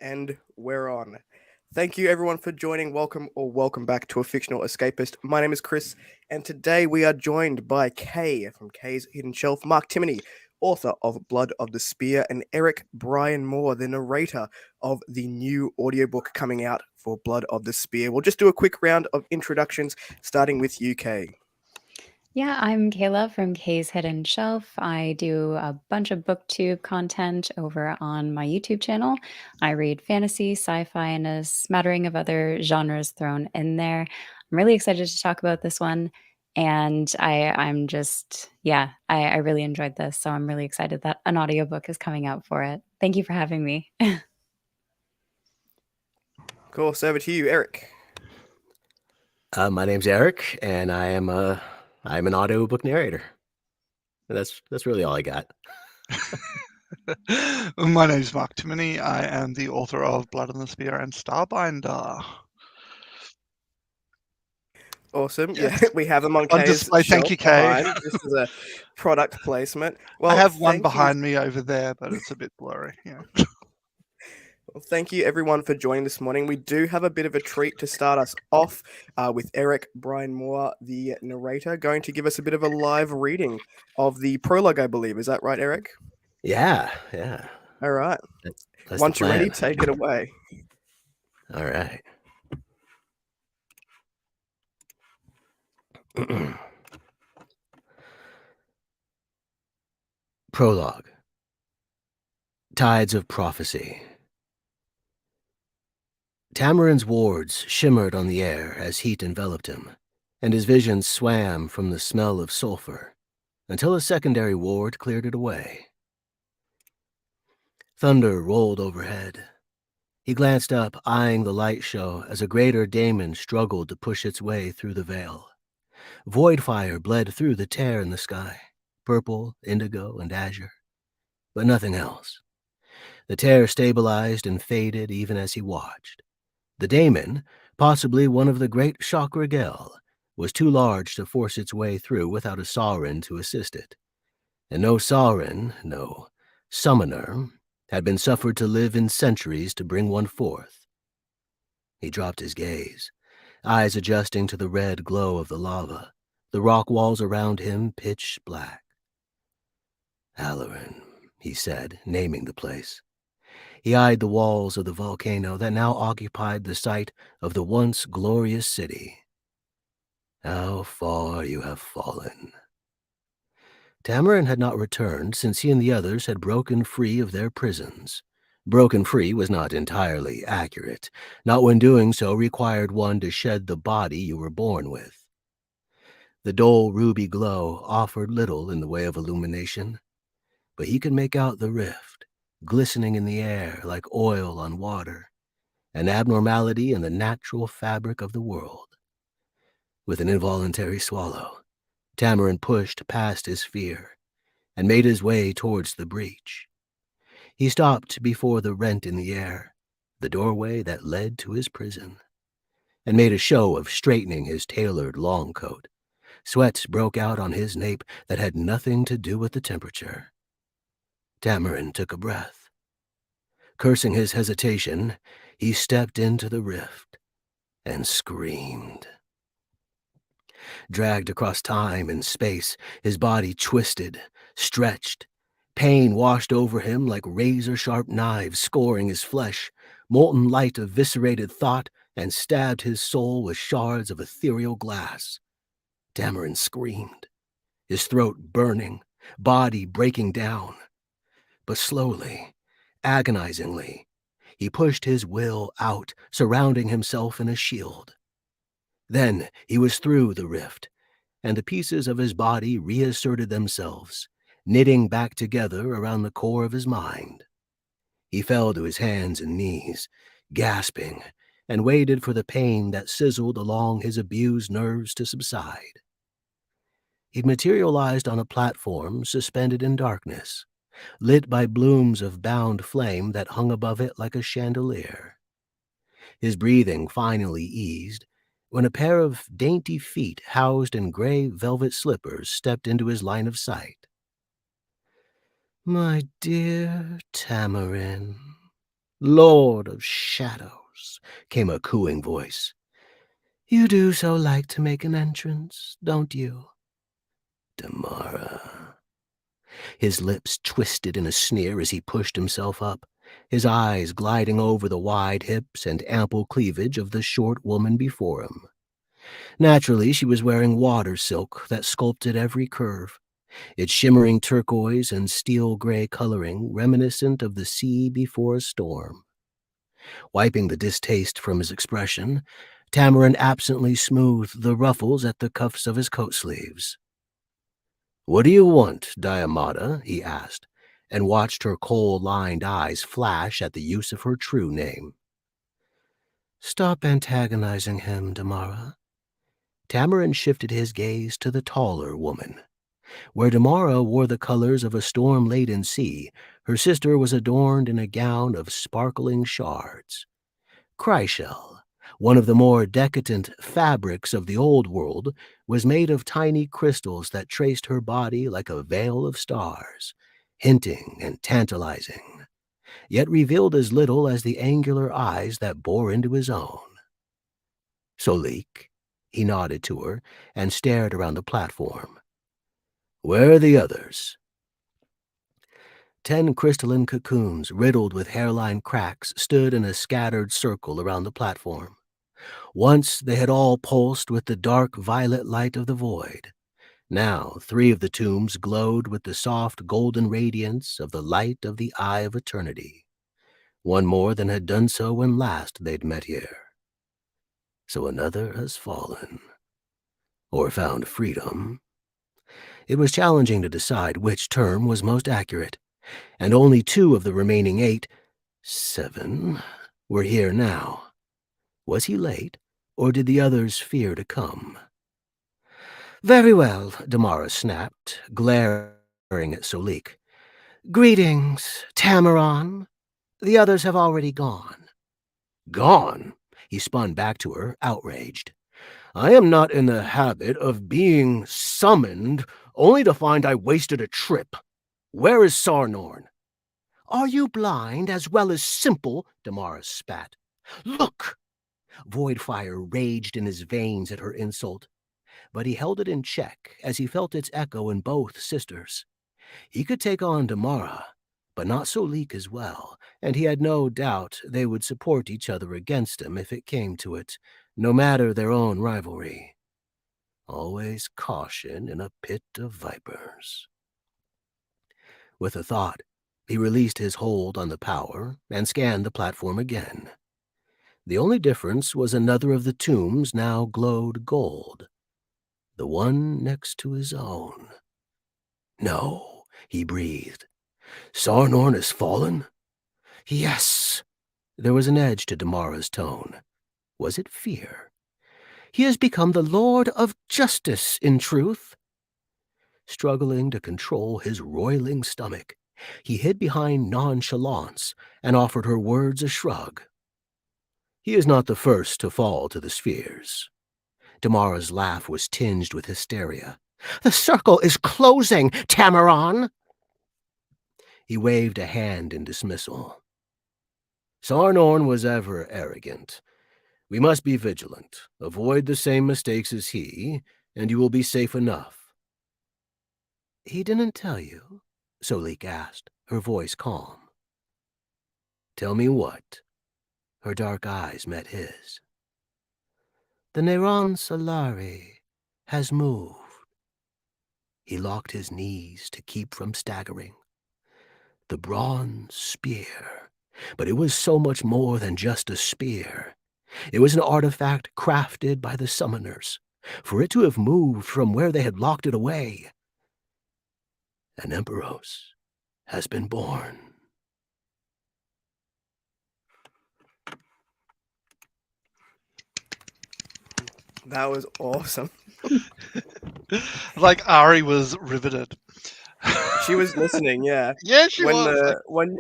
And we're on. Thank you everyone for joining. Welcome back to A Fictional Escapist. My name is Chris, and today we are joined by Kay from Kay's Hidden Shelf, Mark Timmony, author of Blood of the Spear, and Bryan Moore, the narrator of the new audiobook coming out for Blood of the Spear. We'll just do a quick round of introductions, starting with you, Kay. Yeah, I'm Kayla from Kay's Hidden Shelf. I do a bunch of booktube content over on my YouTube channel. I read fantasy, sci-fi, and a smattering of other genres thrown in there. I'm really excited to talk about this one. And I'm just, yeah, I really enjoyed this. So I'm really excited that an audiobook is coming out for it. Thank you for having me. Of course, over to you, Eric. My name's Eric, and I'm an audiobook narrator. That's really all I got. My name is Mark Timmony. I am the author of Blood on the Spear and Starbinder. Awesome. Yes. Yeah, we have them on Kay's display. Thank shelf you, Kay. behind, just as a product placement. Well, I have one thank you. behind me over there, but it's a bit blurry. Yeah. Well, thank you everyone for joining this morning. We do have a bit of a treat to start us off with Bryan Moore, the narrator, going to give us a bit of a live reading of the prologue, I believe. Is that right, Eric? Yeah. All right. That's Once the you're ready, plan. take it away. All right. Prologue. Tides of Prophecy. Tamarin's wards shimmered on the air as heat enveloped him, and his vision swam from the smell of sulfur until a secondary ward cleared it away. Thunder rolled overhead. He glanced up, eyeing the light show as a greater daemon struggled to push its way through the veil. Void fire bled through the tear in the sky, purple, indigo, and azure, but nothing else. The tear stabilized and faded even as he watched. The daemon, possibly one of the great shock regale, was too large to force its way through without a Sauron to assist it. And no Sauron, no summoner, had been suffered to live in centuries to bring one forth. He dropped his gaze, eyes adjusting to the red glow of the lava, the rock walls around him pitch black. Halloran, he said, naming the place. He eyed the walls of the volcano that now occupied the site of the once glorious city. How far you have fallen. Tamarin had not returned since he and the others had broken free of their prisons. Broken free was not entirely accurate, not when doing so required one to shed the body you were born with. The dull ruby glow offered little in the way of illumination, but he could make out the rift, glistening in the air like oil on water, an abnormality in the natural fabric of the world. With an involuntary swallow, Tamarin pushed past his fear and made his way towards the breach. He stopped before the rent in the air, the doorway that led to his prison, and made a show of straightening his tailored long coat. Sweat broke out on his nape that had nothing to do with the temperature. Tamarin took a breath. Cursing his hesitation, he stepped into the rift and screamed. Dragged across time and space, his body twisted, stretched. Pain washed over him like razor-sharp knives scoring his flesh. Molten light eviscerated thought and stabbed his soul with shards of ethereal glass. Tamarin screamed, his throat burning, body breaking down. But slowly, agonizingly, he pushed his will out, surrounding himself in a shield. Then he was through the rift, and the pieces of his body reasserted themselves, knitting back together around the core of his mind. He fell to his hands and knees, gasping, and waited for the pain that sizzled along his abused nerves to subside. He'd materialized on a platform suspended in darkness, lit by blooms of bound flame that hung above it like a chandelier. His breathing finally eased when a pair of dainty feet housed in gray velvet slippers stepped into his line of sight. "My dear Tamarin," Lord of Shadows, came a cooing voice. You do so like to make an entrance, don't you? Damara. His lips twisted in a sneer as he pushed himself up, his eyes gliding over the wide hips and ample cleavage of the short woman before him. Naturally, she was wearing water silk that sculpted every curve, its shimmering turquoise and steel-gray coloring reminiscent of the sea before a storm. Wiping the distaste from his expression, Tamarin absently smoothed the ruffles at the cuffs of his coat sleeves. "What do you want, Diamata?" he asked, and watched her coal-lined eyes flash at the use of her true name. "Stop antagonizing him, Damara." Tamarin shifted his gaze to the taller woman. Where Damara wore the colors of a storm-laden sea, her sister was adorned in a gown of sparkling shards. Cryshell, one of the more decadent fabrics of the old world, was made of tiny crystals that traced her body like a veil of stars, hinting and tantalizing, yet revealed as little as the angular eyes that bore into his own. Solik, he nodded to her and stared around the platform. Where are the others? 10 crystalline cocoons riddled with hairline cracks stood in a scattered circle around the platform. Once they had all pulsed with the dark violet light of the void. Now 3 of the tombs glowed with the soft golden radiance of the light of the Eye of Eternity. One more than had done so when last they'd met here. So another has fallen. Or found freedom. It was challenging to decide which term was most accurate, and only 2 of the remaining 8, 7, were here now. Was he late, or did the others fear to come? Very well, Damara snapped, glaring at Solik. Greetings, Tamaran. The others have already gone. Gone? He spun back to her, outraged. I am not in the habit of being summoned only to find I wasted a trip. Where is Sarnorn? Are you blind as well as simple? Damara spat. Look! Void fire raged in his veins at her insult, but he held it in check as he felt its echo in both sisters. He could take on Damara, but not Solik as well, and he had no doubt they would support each other against him if it came to it, no matter their own rivalry. Always caution in a pit of vipers. With a thought, he released his hold on the power and scanned the platform again. The only difference was another of the tombs now glowed gold. The one next to his own. No, he breathed. Sarnorn has fallen? Yes. There was an edge to Damara's tone. Was it fear? He has become the Lord of Justice, in truth. Struggling to control his roiling stomach, he hid behind nonchalance and offered her words a shrug. He is not the first to fall to the spheres. Damara's laugh was tinged with hysteria. The circle is closing, Tamaran! He waved a hand in dismissal. Sarnorn was ever arrogant. We must be vigilant. Avoid the same mistakes as he, and you will be safe enough. He didn't tell you? Solik asked, her voice calm. Tell me what? Her dark eyes met his. The Neron Solari has moved. He locked his knees to keep from staggering. The bronze spear. But it was so much more than just a spear. It was an artifact crafted by the summoners. For it to have moved from where they had locked it away. An Emperos has been born. That was awesome. Like Ari was riveted. She was listening, yeah. Yeah, she when was. the when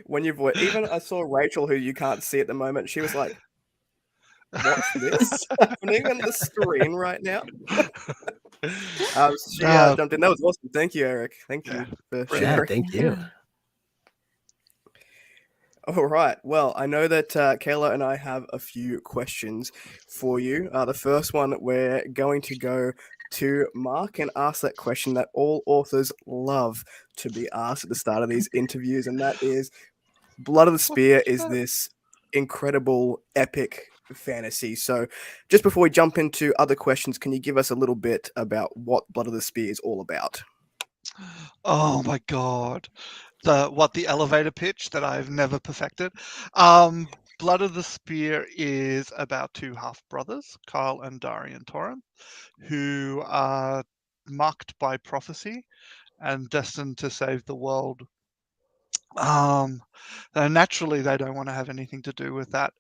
when you voice, even I saw Rachel, who you can't see at the moment. She was like, "What's this happening on the screen right now?" She jumped in. That was awesome. Thank you, Eric. Thank you for Yeah, sharing. thank you. All right. Well, I know that Kayla and I have a few questions for you. The first one, we're going to go to Mark and ask that question that all authors love to be asked at the start of these interviews, and that is Blood of the Spear is this incredible, epic fantasy. So, just before we jump into other questions, can you give us a little bit about what Blood of the Spear is all about? Oh my god. The elevator pitch that I've never perfected. Blood of the Spear is about two half brothers, Kyle and Darian Torrance, who are marked by prophecy and destined to save the world. Naturally, they don't want to have anything to do with that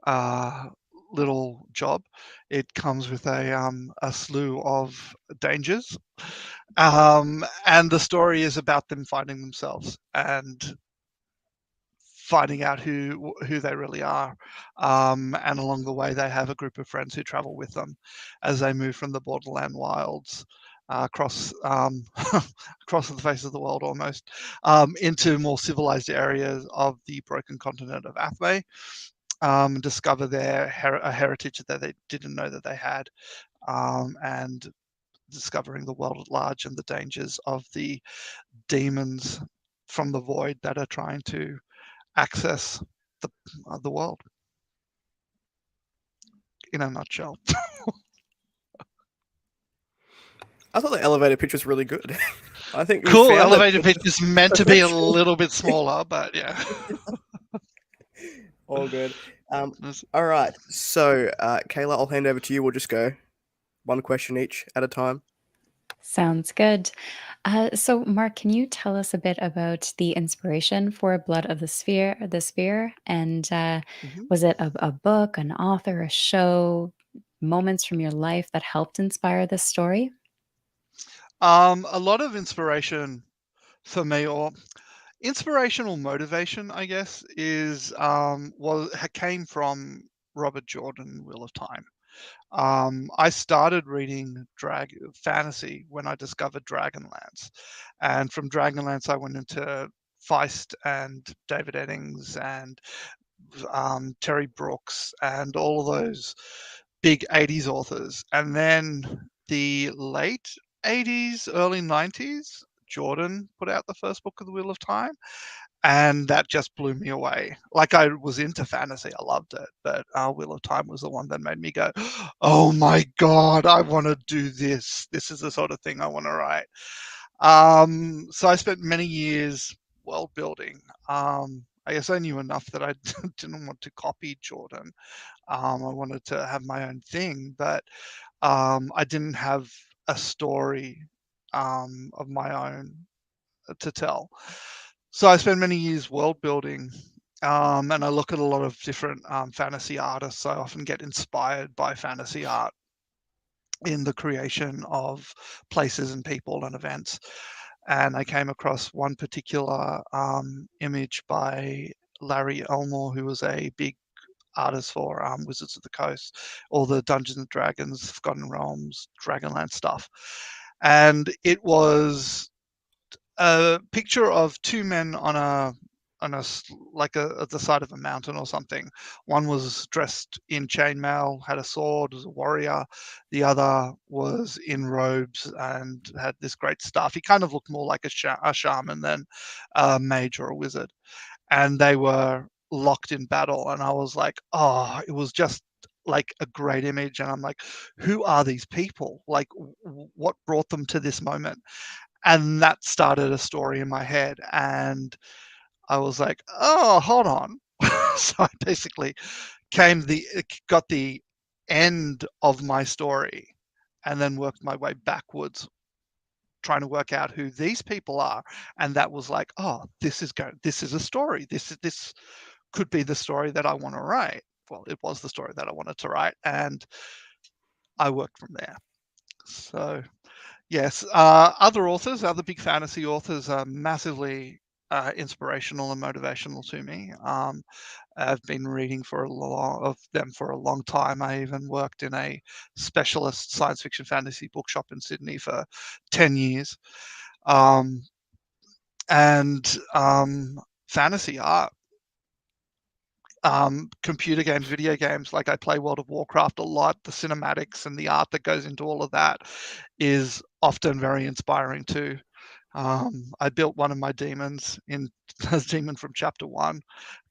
uh, little job. It comes with a slew of dangers, and the story is about them finding themselves and finding out who they really are. And along the way, they have a group of friends who travel with them as they move from the borderland wilds across across the face of the world almost into more civilized areas of the broken continent of Athme. Discover their a heritage that they didn't know that they had, and discovering the world at large and the dangers of the demons from the void that are trying to access the world in a nutshell. I thought the elevator pitch was really good. I think we Cool found elevator it. pitch is meant to be a little bit smaller, but yeah. All good. All right. So, Kayla, I'll hand over to you. We'll just go one question each at a time. Sounds good. So, Mark, can you tell us a bit about the inspiration for Blood of the Sphere? The Spear, and Mhm. was it a book, an author, a show, moments from your life that helped inspire this story? A lot of inspiration for me, or inspirational motivation, I guess, is came from Robert Jordan, Wheel of Time. I started reading fantasy when I discovered Dragonlance, and from Dragonlance I went into Feist and David Eddings and Terry Brooks and all of those big 80s authors. And then the late 80s, early 90s, Jordan put out the first book of the Wheel of Time, and that just blew me away. Like, I was into fantasy, I loved it, but Wheel of Time was the one that made me go, "Oh my god, I want to do this. This is the sort of thing I want to write." So I spent many years world building. I guess I knew enough that I didn't want to copy Jordan. I wanted to have my own thing, but I didn't have a story of my own to tell. So I spent many years world building, and I look at a lot of different fantasy artists. I often get inspired by fantasy art in the creation of places and people and events. And I came across one particular image by Larry Elmore, who was a big artist for Wizards of the Coast, all the Dungeons and Dragons, Forgotten Realms, Dragonlance stuff. And it was a picture of two men on at the side of a mountain or something. One was dressed in chainmail, had a sword, was a warrior. The other was in robes and had this great staff. He kind of looked more like a shaman than a mage or a wizard. And they were locked in battle. And I was like, oh, it was just like a great image. And I'm like, who are these people? Like, what brought them to this moment? And that started a story in my head, and I was like, oh, hold on. So I basically got the end of my story and then worked my way backwards trying to work out who these people are. And that was like, oh, this is a story. This could be the story that I want to write. Well, it was the story that I wanted to write, and I worked from there. So yes, other big fantasy authors are massively inspirational and motivational to me. I've been reading of them for a long time. I even worked in a specialist science fiction fantasy bookshop in Sydney for 10 years. Um, and fantasy art computer games, video games. Like I play World of Warcraft a lot. The cinematics and the art that goes into all of that is often very inspiring too. I built one of my demons in a demon from chapter 1,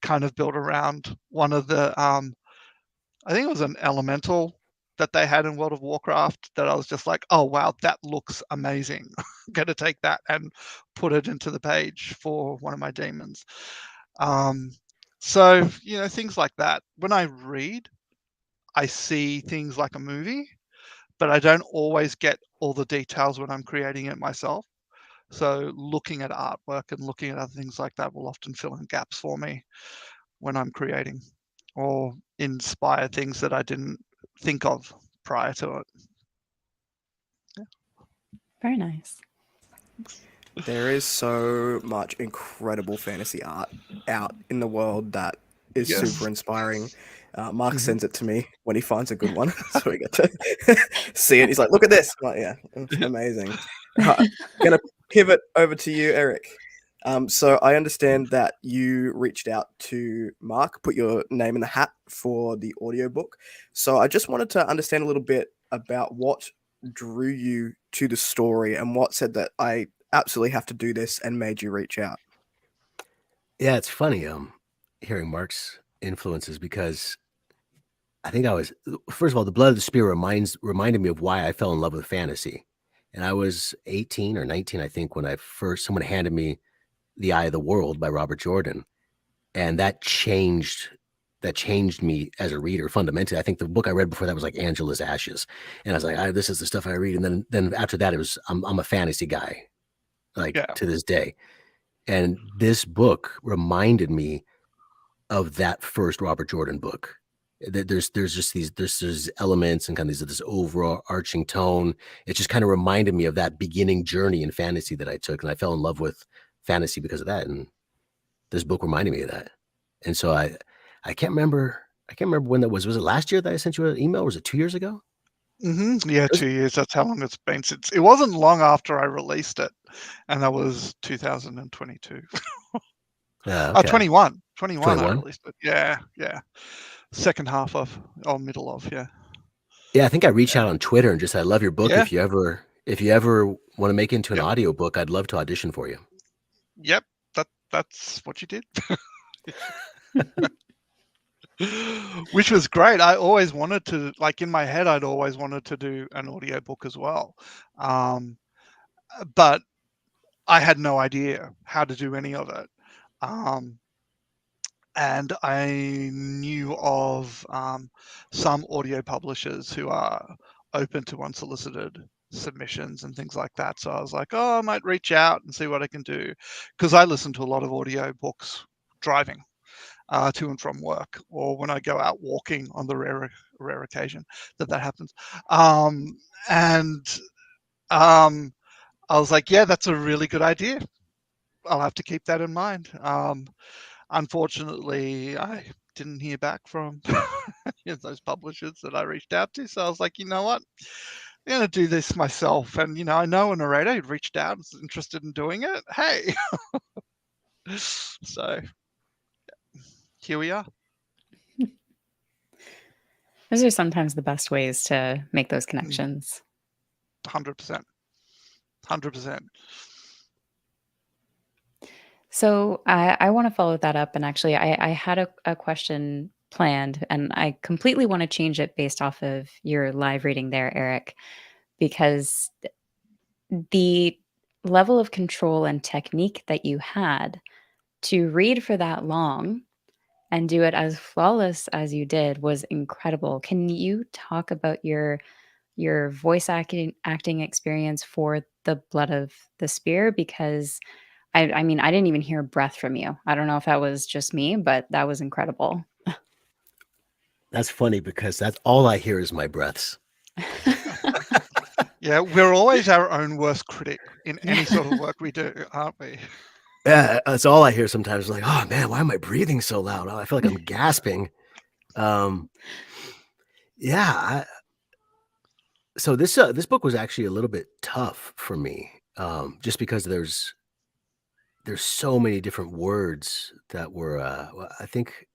kind of built around one of the I think it was an elemental that they had in World of Warcraft that I was just like, oh wow, that looks amazing. I'm gonna take that and put it into the page for one of my demons. So, things like that. When I read, I see things like a movie, but I don't always get all the details when I'm creating it myself. So looking at artwork and looking at other things like that will often fill in gaps for me when I'm creating, or inspire things that I didn't think of prior to it. Very nice. There is so much incredible fantasy art out in the world that is Yes. super inspiring. Mark Mhm. sends it to me when he finds a good one, so we get to see it. He's like, "Look at this!" I'm like, yeah, it's amazing. Gonna pivot over to you, Eric. So I understand that you reached out to Mark, put your name in the hat for the audiobook. So I just wanted to understand a little bit about what drew you to the story and what said that I absolutely have to do this and made you reach out. Yeah, it's funny hearing Mark's influences because I think I was first of all, the Blood of the Spear reminded me of why I fell in love with fantasy. And I was 18 or 19, I think, when someone handed me The Eye of the World by Robert Jordan. And that changed me as a reader fundamentally. I think the book I read before that was like Angela's Ashes. And I was like, this is the stuff I read. And then after that, I'm a fantasy guy, like Yeah. to this day. And this book reminded me of that first Robert Jordan book. There's just there's elements and kind of this overarching tone. It just kind of reminded me of that beginning journey in fantasy that I took, and I fell in love with fantasy because of that. And this book reminded me of that. And so I can't remember when that was. Was it last year that I sent you an email? Or was it 2 years ago? Yeah, 2 years. That's how long it's been since. It wasn't long after I released it, and that was 2022. Okay. 21 I 21? released it. Yeah. Second half of, or middle of, yeah. Yeah, I think I reached out on Twitter and just said, I love your book. Yeah. If you ever want to make it into an Yep. audiobook, I'd love to audition for you. Yep, that's what you did. Which was great. I always wanted to, like in my head, I'd always wanted to do an audiobook as well. But I had no idea how to do any of it. And I knew of some audio publishers who are open to unsolicited submissions and things like that. So I was like, I might reach out and see what I can do, because I listen to a lot of audio books driving to and from work, or when I go out walking on the rare occasion that happens. And I was like, yeah, that's a really good idea. I'll have to keep that in mind. Unfortunately, I didn't hear back from those publishers that I reached out to. So I was like, you know what? I'm going to do this myself. And, I know a narrator who reached out and was interested in doing it. Hey. So here we are. Those are sometimes the best ways to make those connections. 100%. 100%. So I want to follow that up. And actually, I had a question planned, and I completely want to change it based off of your live reading there, Eric, because the level of control and technique that you had to read for that long and do it as flawless as you did was incredible. Can you talk about your voice acting experience for the Blood of the Spear? Because I mean, I didn't even hear breath from you. I don't know if that was just me, but that was incredible. That's funny because that's all I hear is my breaths. Yeah, we're always our own worst critic in any sort of work we do, aren't we? Yeah, that's all I hear sometimes. Like, oh man, why am I breathing so loud? Oh, I feel like I'm gasping. Yeah. So this book was actually a little bit tough for me, just because there's so many different words that were. I think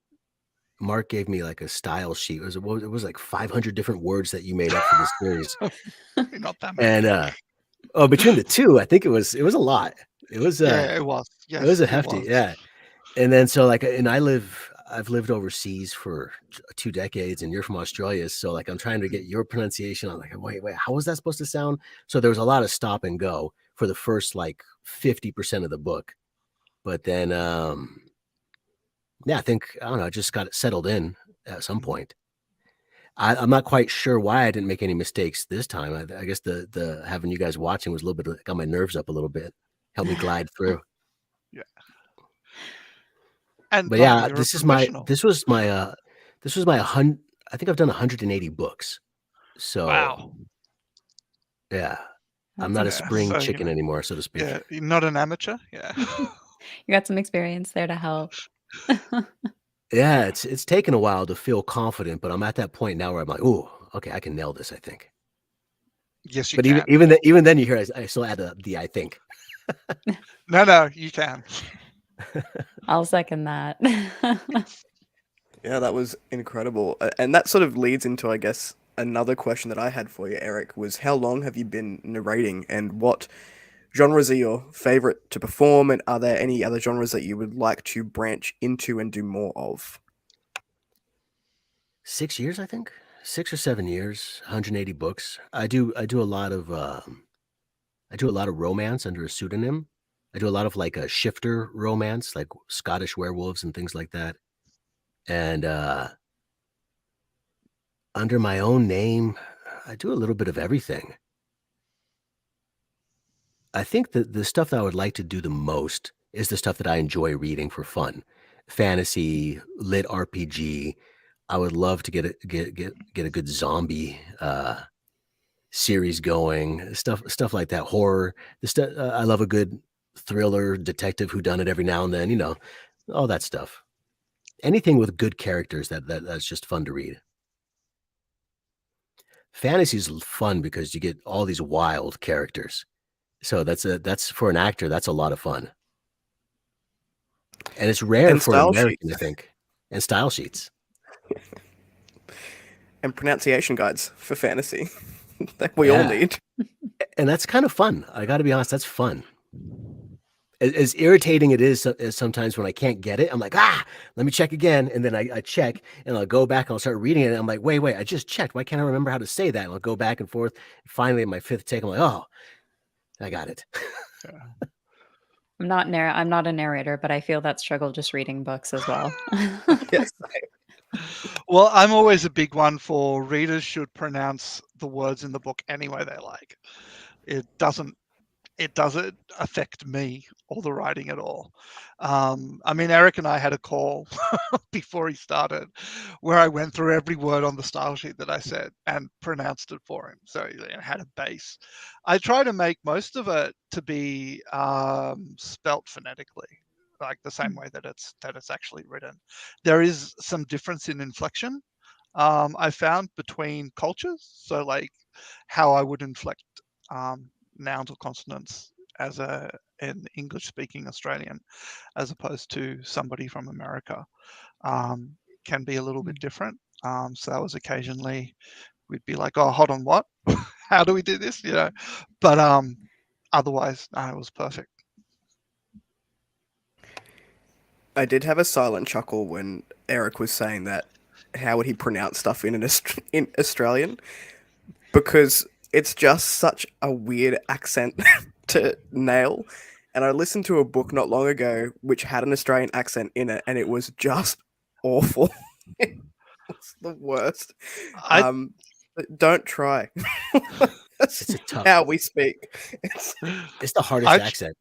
Mark gave me like a style sheet. It was like 500 different words that you made up for this series. Not that many. And between the two, I think it was a lot. It was Yeah, it was. it was Yes, a it hefty, was. yeah. And then so like, and I've lived overseas for 2 decades, and you're from Australia, so like I'm trying to get your pronunciation. I'm like, wait, how was that supposed to sound? So there was a lot of stop and go for the first like 50% of the book, but then yeah, I think, I don't know, I just got it settled in at some point. I'm not quite sure why I didn't make any mistakes this time. I guess the having you guys watching was a little bit, got my nerves up a little bit, helped me glide through. Yeah. And But Tom, yeah, you're a professional. this was my I think I've done 180 books. So Wow. yeah, I'm That's not a Yeah. spring So, chicken anymore, so to speak. yeah, you're not an amateur. Yeah. You got some experience there to help. Yeah, it's taken a while to feel confident, but I'm at that point now where I'm like, "Ooh, okay, I can nail this, I think." Yes, you But can. even then you hear I still add the "I think." No, you can. I'll second that. Yeah, that was incredible. And that sort of leads into, I guess, another question that I had for you, Eric, was how long have you been narrating and what genres are your favorite to perform, and are there any other genres that you would like to branch into and do more of? 6 years, I think. 6 or 7 years, 180 books. I do a lot of romance under a pseudonym. I do a lot of like a shifter romance, like Scottish werewolves and things like that. And under my own name, I do a little bit of everything. I think that the stuff that I would like to do the most is the stuff that I enjoy reading for fun. Fantasy, lit RPG. I would love to get a good zombie series going. Stuff like that. Horror. I love a good thriller, detective whodunit every now and then. All that stuff. Anything with good characters that's just fun to read. Fantasy is fun because you get all these wild characters. So that's for an actor, that's a lot of fun. And it's rare And for an style American, I sheets think. And style sheets. and pronunciation guides for fantasy that we all Yeah. need. And that's kind of fun. I got to be honest, that's fun. As irritating it is as sometimes when I can't get it, I'm like, let me check again. And then I check and I'll go back and I'll start reading it. And I'm like, wait, I just checked. Why can't I remember how to say that? And I'll go back and forth. Finally, in my 5th take, I'm like, oh, I got it. I'm not a narrator, but I feel that struggle just reading books as well. Yes. Well, I'm always a big one for readers should pronounce the words in the book any way they like. It doesn't affect me or the writing at all. I mean, Eric and I had a call before he started where I went through every word on the style sheet that I said and pronounced it for him. So he had a base. I try to make most of it to be spelt phonetically, like the same way that it's actually written. There is some difference in inflection I found between cultures. So like how I would inflect nouns or consonants as an English-speaking Australian, as opposed to somebody from America, can be a little bit different. So that was occasionally we'd be like, "Oh, hold on, what? How do we do this?" But otherwise, no, it was perfect. I did have a silent chuckle when Eric was saying that. How would he pronounce stuff in in Australian? Because it's just such a weird accent to nail. And I listened to a book not long ago which had an Australian accent in it, and it was just awful. It was the worst. I But don't try. That's It's a tough, how we speak. it's the hardest I accent.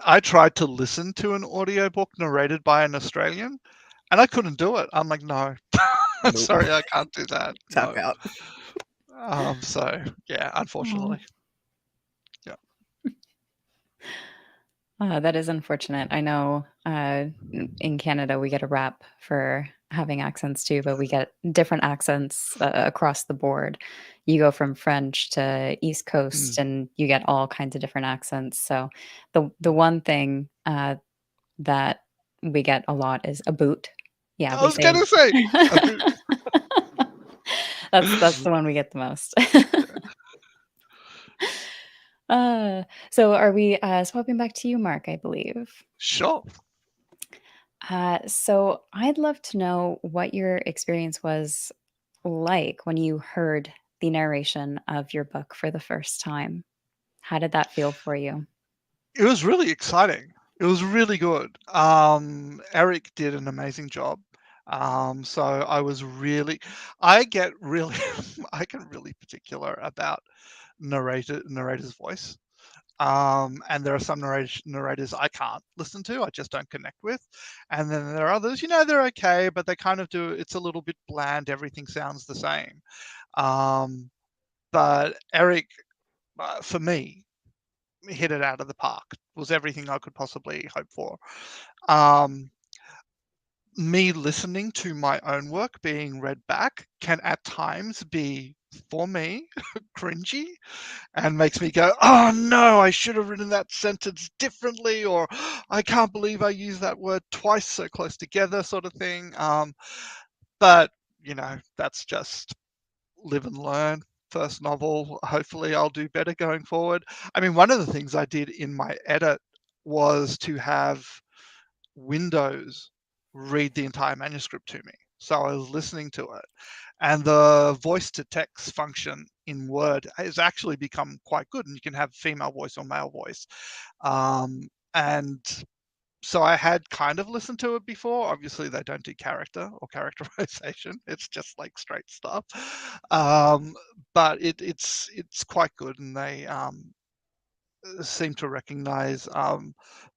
I tried to listen to an audiobook narrated by an Australian, and I couldn't do it. I'm like, no, Nope. sorry, I can't do that. Tap No. out. So yeah, unfortunately. Yeah. That is unfortunate. I know in Canada we get a rap for having accents too, but we get different accents across the board. You go from French to East Mm. Coast, and you get all kinds of different accents. So the one thing that we get a lot is a boot. Yeah, I we was say gonna say. a bit- that's the one we get the most. So are we swapping back to you, Mark, I believe? Sure. So I'd love to know what your experience was like when you heard the narration of your book for the first time. How did that feel for you? It was really exciting. It was really good. Eric did an amazing job. So I get really, I get really particular about narrator's voice. And there are some narrators I can't listen to, I just don't connect with. And then there are others, they're okay, but they kind of it's a little bit bland. Everything sounds the same. But Eric, for me, hit it out of the park. Was everything I could possibly hope for. Um, Me listening to my own work being read back can at times be, for me, cringy, and makes me go, oh no, I should have written that sentence differently, or I can't believe I used that word twice so close together, sort of thing. But, that's just live and learn. First novel, hopefully I'll do better going forward. I mean, one of the things I did in my edit was to have Windows read the entire manuscript to me. So I was listening to it. And the voice to text function in Word has actually become quite good. And you can have female voice or male voice. And so I had kind of listened to it before. Obviously, they don't do character or characterization. It's just like straight stuff. But it's quite good, and they seem to recognize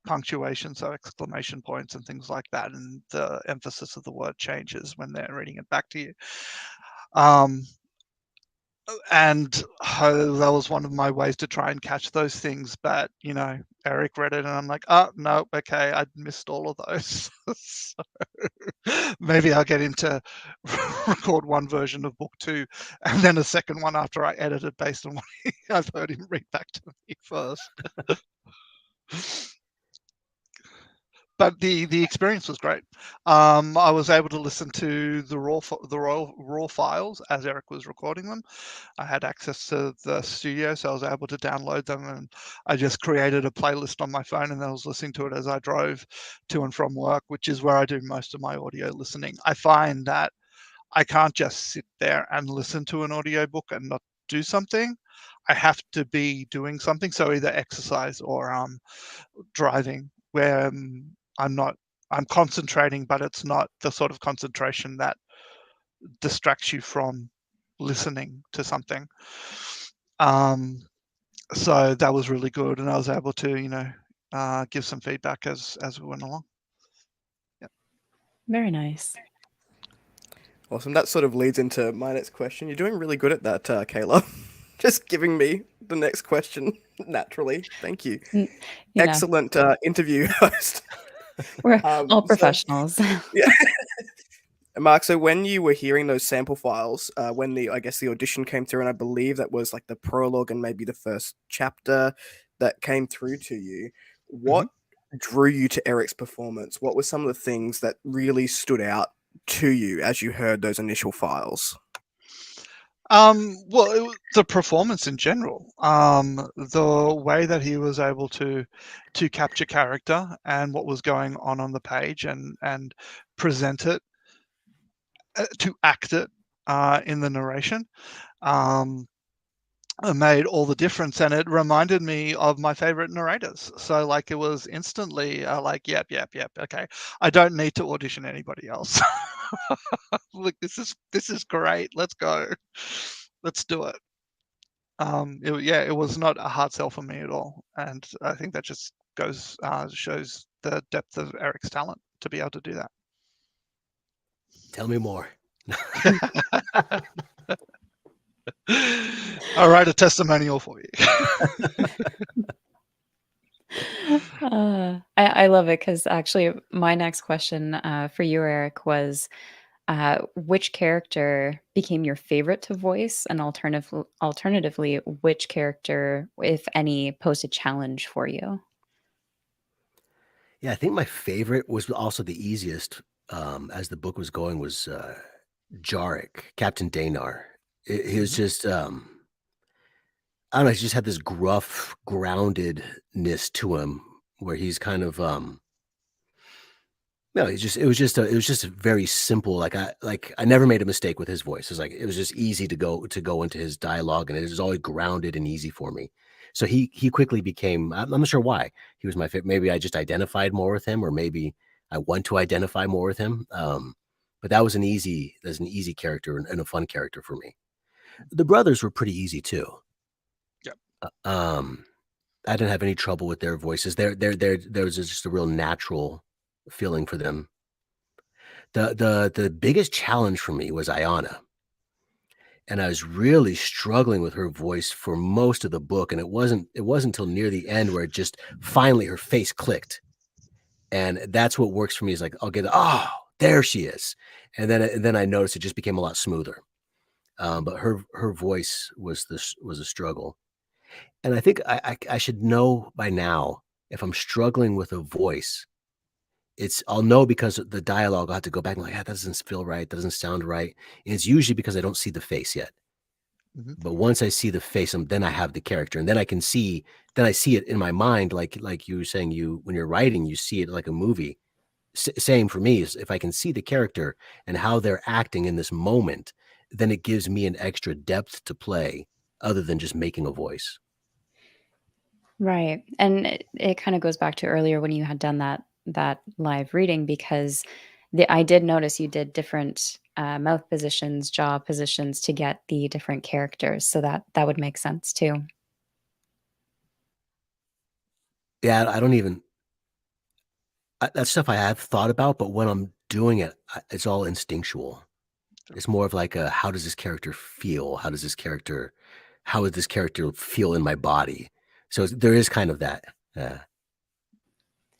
punctuation, so exclamation points and things like that, and the emphasis of the word changes when they're reading it back to you. And that was one of my ways to try and catch those things. But Eric read it, and I'm like, oh no, okay, I missed all of those. So maybe I'll get into record one version of book 2, and then a second one after I edit it based on what I've heard him read back to me first. But the experience was great. I was able to listen to the raw files as Eric was recording them. I had access to the studio, so I was able to download them, and I just created a playlist on my phone, and I was listening to it as I drove to and from work, which is where I do most of my audio listening. I find that I can't just sit there and listen to an audiobook and not do something. I have to be doing something, so either exercise or driving, where I'm concentrating, but it's not the sort of concentration that distracts you from listening to something. So that was really good, and I was able to give some feedback as we went along. Yeah. Very nice. Awesome. That sort of leads into my next question. You're doing really good at that, Kayla. Just giving me the next question naturally. Thank you. You know, Excellent interview host. we're all So, professionals. yeah. Mark, so when you were hearing those sample files, when I guess the audition came through, and I believe that was like the prologue and maybe the first chapter that came through to you, what drew you to Eric's performance? What were some of the things that really stood out to you as you heard those initial files? Well, the performance in general, the way that he was able to capture character and what was going on the page, and present it, to act it in the narration, made all the difference, and it reminded me of my favorite narrators. So like it was instantly like, yep, okay, I don't need to audition anybody else. Look, this is great, let's go, let's do it. It was not a hard sell for me at all, and I think that just shows the depth of Eric's talent to be able to do that. Tell me more. I'll write a testimonial for you. I love it, because actually my next question for you, Eric, was which character became your favorite to voice, and alternatively, which character, if any, posed a challenge for you? Yeah, I think my favorite was also the easiest as the book was going was Jarek, Captain Danar. He was just I don't know, he just had this gruff groundedness to him where he's kind of no, it was just very simple. I never made a mistake with his voice. It was just easy to go into his dialogue, and it was always grounded and easy for me. So he quickly became. I'm not sure why he was my favorite. Maybe I just identified more with him, or maybe I want to identify more with him. But that's an easy character and a fun character for me. The brothers were pretty easy too. Yep. I didn't have any trouble with their voices. There was just a real natural feeling for them. The biggest challenge for me was Ayana, and I was really struggling with her voice for most of the book, and it wasn't until near the end where it just finally her face clicked, and that's what works for me. Is like I'll get there she is, and then I noticed it just became a lot smoother. But her voice was a struggle, and I think I should know by now if I'm struggling with a voice. I'll know because the dialogue. I'll have to go back and like, that doesn't feel right. That doesn't sound right. And it's usually because I don't see the face yet. Mhm. But once I see the face, then I have the character, and then I see it in my mind, like you were saying, when you're writing, you see it like a movie. Same for me is if I can see the character and how they're acting in this moment, then it gives me an extra depth to play other than just making a voice. Right. And it kind of goes back to earlier when you had done that live reading because I did notice you did different mouth positions, jaw positions to get the different characters. So that would make sense too. Yeah, I don't even that's stuff I have thought about, but when I'm doing it, it's all instinctual. It's more of like how does this character feel? How would this character feel in my body? So there is kind of that.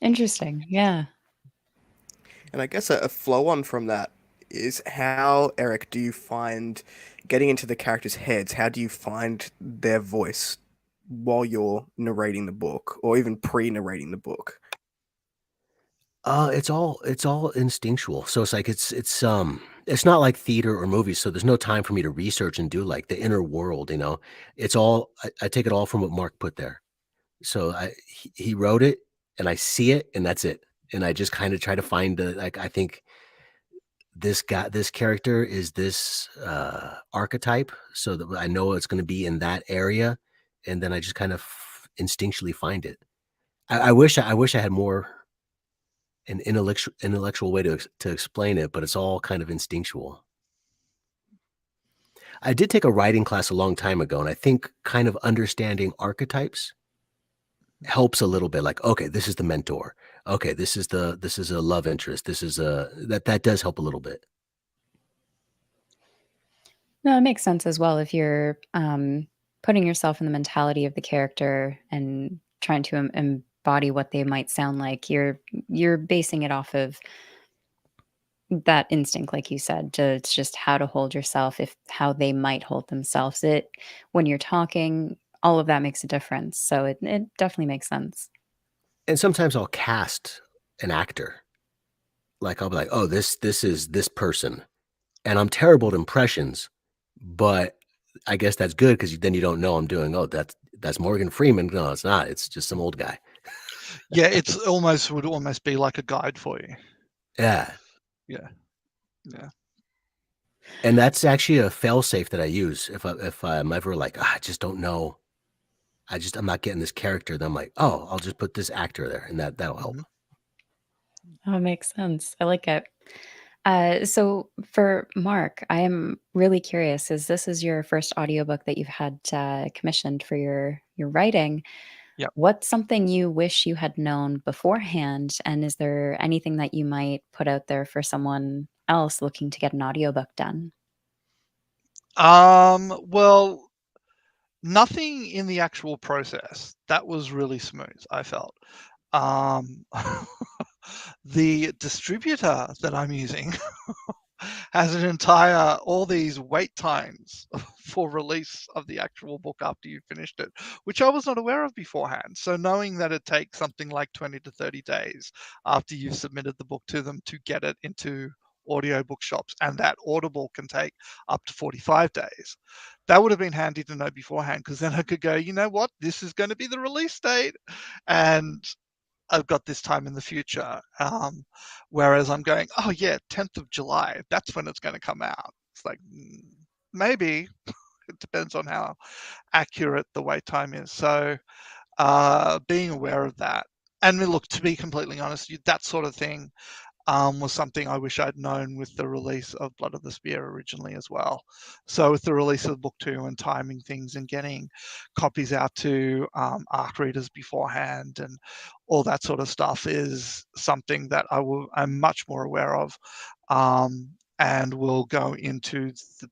Interesting. Yeah. And I guess a flow on from that is how, Eric, do you find getting into the characters' heads? How do you find their voice while you're narrating the book or even pre-narrating the book? It's all instinctual. So it's like it's not like theater or movies. So there's no time for me to research and do like the inner world. It's all I take it all from what Mark put there. So he wrote it, and I see it, and that's it. And I just kind of try to find I think this character is this archetype, so that I know it's going to be in that area, and then I just kind of instinctually find it. I wish I had more an intellectual way to explain it, but it's all kind of instinctual. I did take a writing class a long time ago, and I think kind of understanding archetypes helps a little bit. Like, okay, this is the mentor. Okay, this is a love interest. This is that does help a little bit. No, it makes sense as well if you're putting yourself in the mentality of the character and trying to embody what they might sound like. You're basing it off of that instinct, like you said. It's just how to hold yourself, if how they might hold themselves. It when you're talking, all of that makes a difference. So it definitely makes sense. And sometimes I'll cast an actor. Like I'll be like, oh, this is this person, and I'm terrible at impressions, but I guess that's good because then you don't know I'm doing. Oh, that's Morgan Freeman. No, it's not. It's just some old guy. Yeah, would almost be like a guide for you. Yeah. Yeah. Yeah. And that's actually a fail-safe that I use if I'm ever like, I just don't know. I'm not getting this character. Then I'm like, oh, I'll just put this actor there, and that'll help. Mhm. Oh, it makes sense. I like it. So for Mark, I am really curious, as this is your first audiobook that you've had commissioned for your writing. Yep. What's something you wish you had known beforehand? And is there anything that you might put out there for someone else looking to get an audiobook done? Well, nothing in the actual process. That was really smooth, I felt. Um, the distributor that I'm using has all these wait times for release of the actual book after you finished it, which I was not aware of beforehand. So knowing that it takes something like 20 to 30 days after you've submitted the book to them to get it into audiobook shops, and that Audible can take up to 45 days. That would have been handy to know beforehand, because then I could go, you know what, this is going to be the release date, and I've got this time in the future. Whereas I'm going, oh yeah, 10th of July, that's when it's going to come out. It's like, maybe. It depends on how accurate the wait time is. So being aware of that. And look, to be completely honest, that sort of thing was something I wish I'd known with the release of Blood of the Spear originally as well. So with the release of book 2 and timing things and getting copies out to ARC readers beforehand and all that sort of stuff is something that I'm much more aware of, and will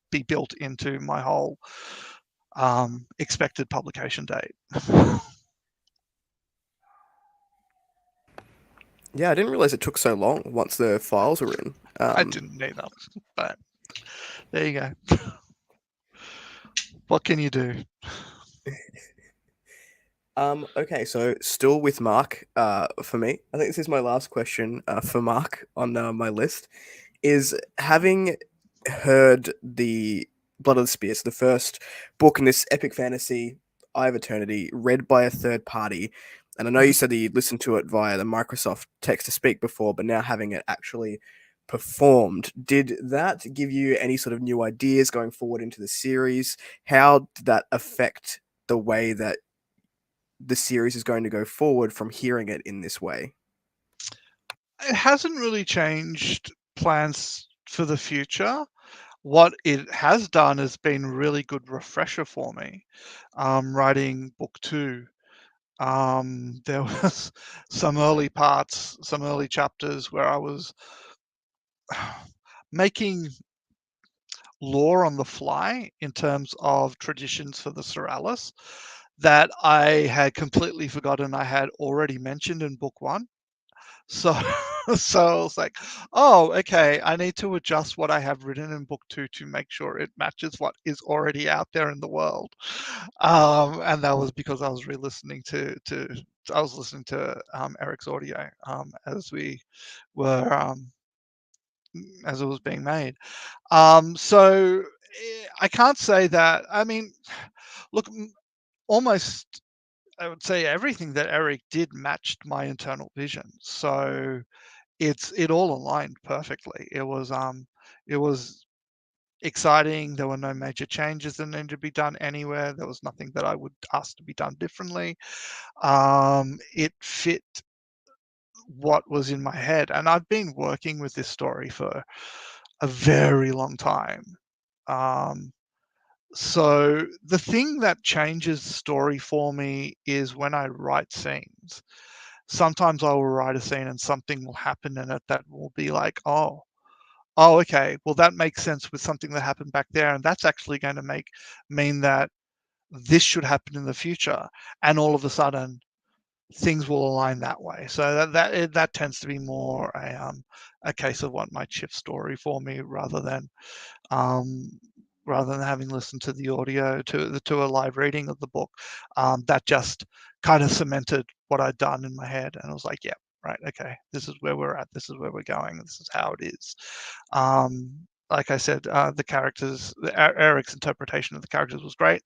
be built into my whole expected publication date. Yeah, I didn't realize it took so long once the files were in. I didn't either, but there you go. What can you do? Okay, so still with Mark, for me, I think this is my last question for Mark on my list, is having heard the Blood of the Spears, the first book in this epic fantasy, Eye of Eternity, read by a third party, and I know you said that you listened to it via the Microsoft text-to-speak before, but now having it actually performed, did that give you any sort of new ideas going forward into the series? How did that affect the way that the series is going to go forward from hearing it in this way? It hasn't really changed plans for the future. What it has done has been a really good refresher for me. Writing book 2, there was some early chapters where I was making lore on the fly in terms of traditions for the Seralis that I had completely forgotten I had already mentioned in book 1. So, so I was like, oh, okay, I need to adjust what I have written in book 2 to make sure it matches what is already out there in the world. And that was because I was listening to Eric's audio as we were as it was being made. So I can't say that. I mean, look, almost I would say everything that Eric did matched my internal vision. So it all aligned perfectly. It was exciting. There were no major changes that needed to be done anywhere. There was nothing that I would ask to be done differently. It fit what was in my head, and I've been working with this story for a very long time. So the thing that changes the story for me is when I write scenes. Sometimes I will write a scene and something will happen in it that will be like, oh, okay, well, that makes sense with something that happened back there, and that's actually going to mean that this should happen in the future, and all of a sudden things will align that way. So that tends to be more a case of what might shift story for me rather than having listened to the audio to a live reading of the book. That just kind of cemented what I'd done in my head, and I was like, yeah, right, okay, this is where we're at, this is where we're going, this is how it is. Like I said, the characters, Eric's interpretation of the characters was great.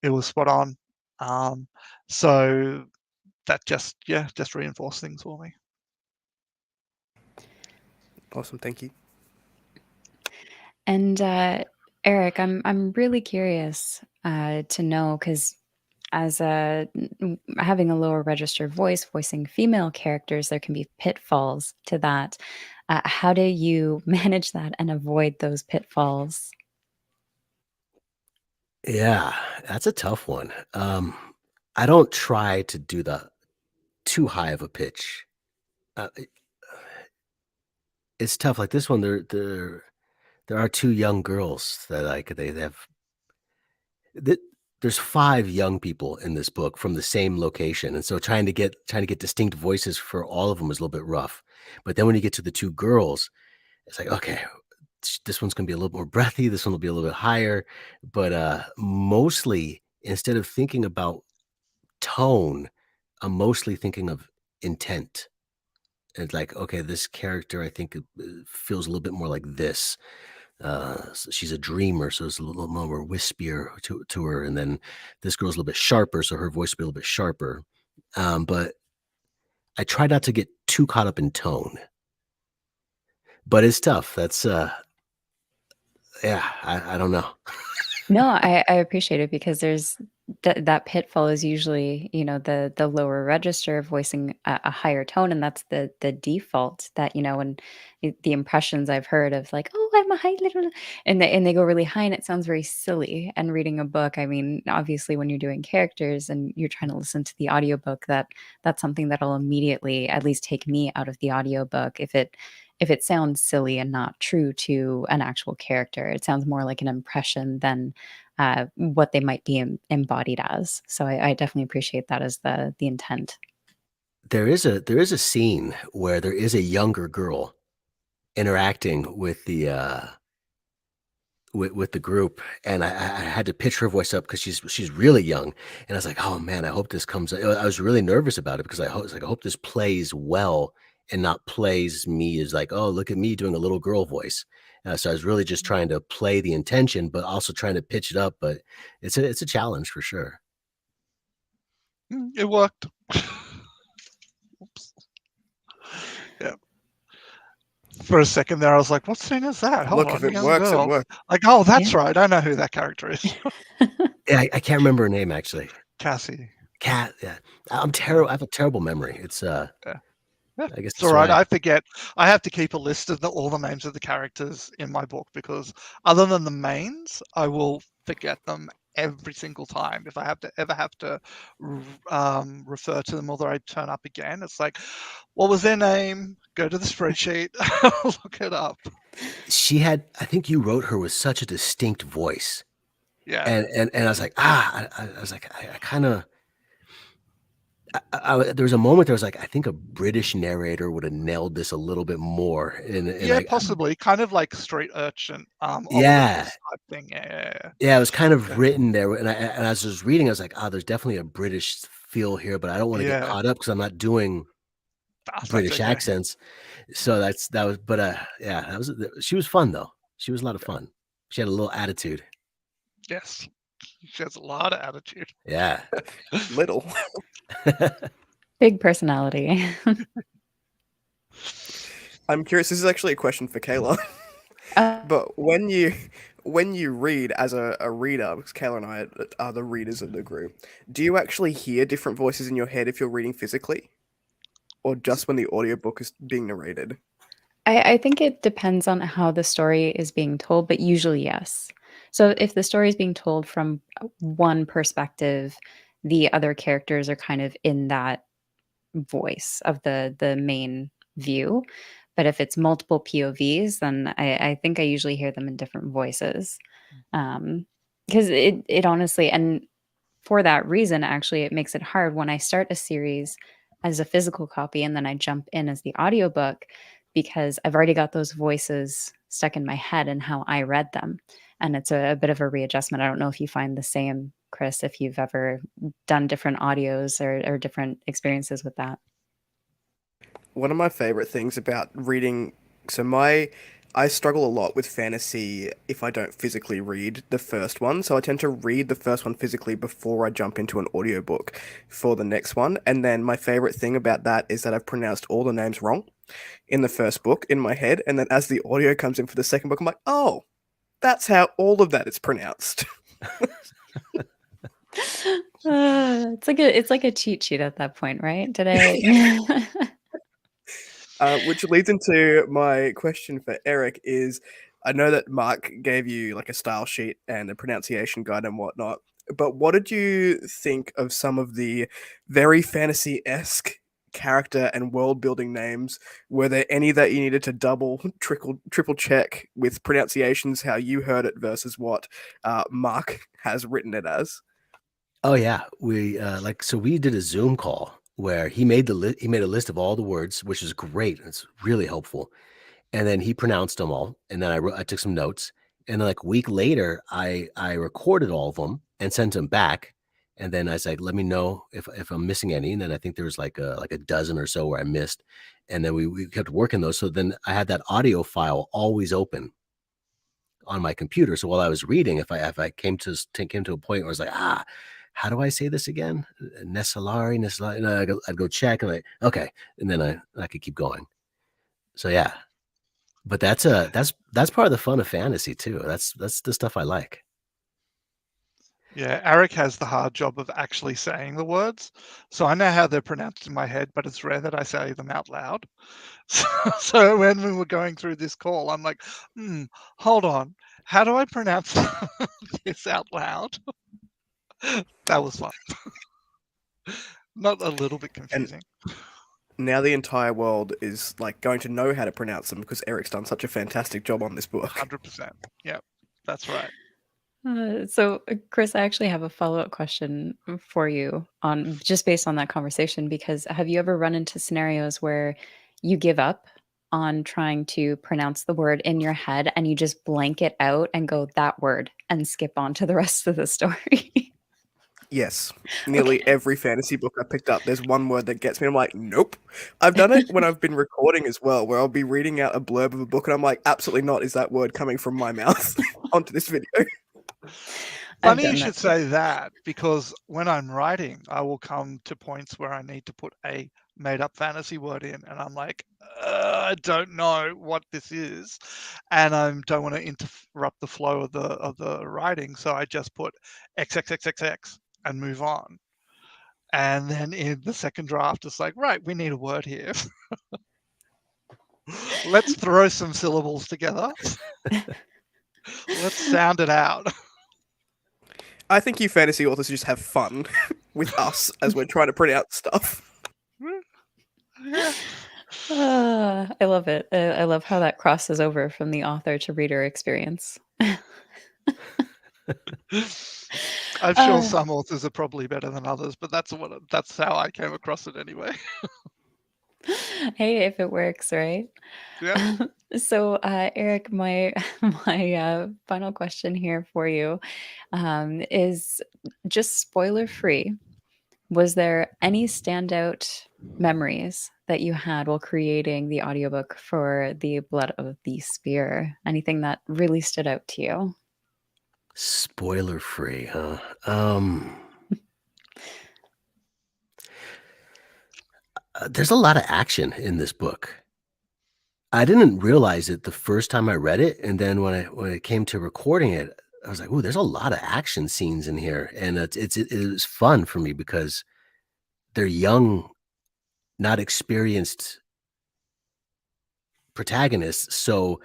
It was spot on. So that just reinforced things for me. Awesome, thank you. And Eric, I'm really curious to know, because as having a lower register voice, voicing female characters, there can be pitfalls to that. How do you manage that and avoid those pitfalls? Yeah, that's a tough one. I don't try to do the too high of a pitch. It's tough. Like this one, there are 2 young girls that they have. There's 5 young people in this book from the same location, and so trying to get distinct voices for all of them is a little bit rough. But then when you get to the 2 girls, it's like, okay, this one's going to be a little more breathy. This one will be a little bit higher. But mostly, instead of thinking about tone, I'm mostly thinking of intent. It's like, okay, this character, I think, feels a little bit more like this. So she's a dreamer, so it's a little more wispier to her. And then this girl's a little bit sharper, so her voice will be a little bit sharper. But I try not to get too caught up in tone. But it's tough. That's yeah, I don't know. No, I appreciate it because there's that pitfall is usually, the lower register of voicing a higher tone, and that's the default that, when the impressions I've heard of like, "Oh, I'm a high little," and they go really high, and it sounds very silly. And reading a book, I mean, obviously, when you're doing characters and you're trying to listen to the audiobook, that's something that'll immediately at least take me out of the audiobook if it sounds silly and not true to an actual character. It sounds more like an impression than what they might be embodied as. So I definitely appreciate that as the intent. There is a scene where there is a younger girl interacting with the group, and I had to pitch her voice up because she's really young, and I was like, oh man, I hope this comes. I was really nervous about it because I hope this plays well and not plays me as like, oh, look at me doing a little girl voice. So I was really just trying to play the intention, but also trying to pitch it up. But it's a challenge for sure. It worked. Oops. Yeah. For a second there, I was like, "What scene is that? Hold Look, on, if it young works, it girl." works. Like, oh, that's Yeah. right. I know who that character is. Yeah, I can't remember her name actually. Cassie. Cat. Yeah, I'm terrible. I have a terrible memory. It's Yeah. I guess It's that's all right. why. I forget. I have to keep a list of all the names of the characters in my book because other than the mains, I will forget them every single time. If I ever have to refer to them, although I turn up again, it's like, what was their name? Go to the spreadsheet, look it up. She had. I think you wrote her with such a distinct voice, Yeah. and I was like, I was like, I kind of. There was a moment there I was like, I think a British narrator would have nailed this a little bit more, and Yeah, I possibly. Kind of like street urchin, yeah. omnibus type thing. Yeah. Yeah, it was kind of Yeah. written there, and as I was reading, I was like, there's definitely a British feel here, but I don't want to get Yeah. caught up because I'm not doing That's British okay. accents. So that was, but yeah, she was fun though. She was a lot of fun. She had a little attitude. Yes. She has a lot of attitude. Yeah. Little. Big personality. I'm curious. This is actually a question for Kayla. Uh, But when you read as a reader, because Kayla and I are the readers of the group, do you actually hear different voices in your head if you're reading physically, or just when the audiobook is being narrated? I think it depends on how the story is being told, but usually yes. So if the story is being told from one perspective, the other characters are kind of in that voice of the main view. But if it's multiple POVs, then I think I usually hear them in different voices. Because it honestly, and for that reason, actually, it makes it hard when I start a series as a physical copy and then I jump in as the audiobook because I've already got those voices stuck in my head and how I read them. And it's a bit of a readjustment. I don't know if you find the same, Chris, if you've ever done different audios or different experiences with that. One of my favorite things about reading, I struggle a lot with fantasy if I don't physically read the first one. So I tend to read the first one physically before I jump into an audiobook for the next one. And then my favorite thing about that is that I've pronounced all the names wrong in the first book in my head. And then as the audio comes in for the second book, I'm like, oh, that's how all of that is pronounced. It's like a cheat sheet at that point, right? Did I? Which leads into my question for Eric is, I know that Mark gave you like a style sheet and a pronunciation guide and whatnot, but what did you think of some of the very fantasy-esque character and world building names? Were there any that you needed to double, triple check with pronunciations, how you heard it versus what Mark has written it as? Oh yeah, we so we did a Zoom call where he made he made a list of all the words, which is great. It's really helpful. And then he pronounced them all. And then I took some notes. And then like a week later, I recorded all of them and sent them back. And then I was like, let me know if I'm missing any. And then I think there was like a dozen or so where I missed. And then we kept working those. So then I had that audio file always open on my computer. So while I was reading, if I came to a point where I was like, how do I say this again? Nesalari. And I'd go check and okay. And then I could keep going. So yeah. But that's part of the fun of fantasy too. That's the stuff I like. Yeah, Eric has the hard job of actually saying the words. So I know how they're pronounced in my head, but it's rare that I say them out loud. So when we were going through this call, I'm like, hold on. How do I pronounce this out loud? That was fun. Not a little bit confusing. Now the entire world is like going to know how to pronounce them because Eric's done such a fantastic job on this book. 100%. Yeah, that's right. So, Chris, I actually have a follow-up question for you on just based on that conversation, because have you ever run into scenarios where you give up on trying to pronounce the word in your head and you just blank it out and go that word and skip on to the rest of the story? Yes. Nearly every fantasy book I picked up, there's one word that gets me. I'm like, nope. I've done it when I've been recording as well, where I'll be reading out a blurb of a book and I'm like, absolutely not is that word coming from my mouth onto this video. Funny you should say that, because when I'm writing, I will come to points where I need to put a made-up fantasy word in, and I'm like, I don't know what this is, and I don't want to interrupt the flow of the writing, so I just put XXXXX and move on. And then in the second draft, it's like, right, we need a word here. Let's throw some syllables together. Let's sound it out. I think you fantasy authors just have fun with us as we're trying to pronounce stuff. I love it. I love how that crosses over from the author to reader experience. I'm sure some authors are probably better than others, but that's how I came across it anyway. Hey, if it works, right? Yeah. So, Eric, my final question here for you is just spoiler free. Was there any standout memories that you had while creating the audiobook for The Blood of the Spear? Anything that really stood out to you? Spoiler free, huh? There's a lot of action in this book. I didn't realize it the first time I read it, and then when it came to recording it, I was like, "Ooh, there's a lot of action scenes in here," and it was fun for me because they're young, not experienced protagonists, so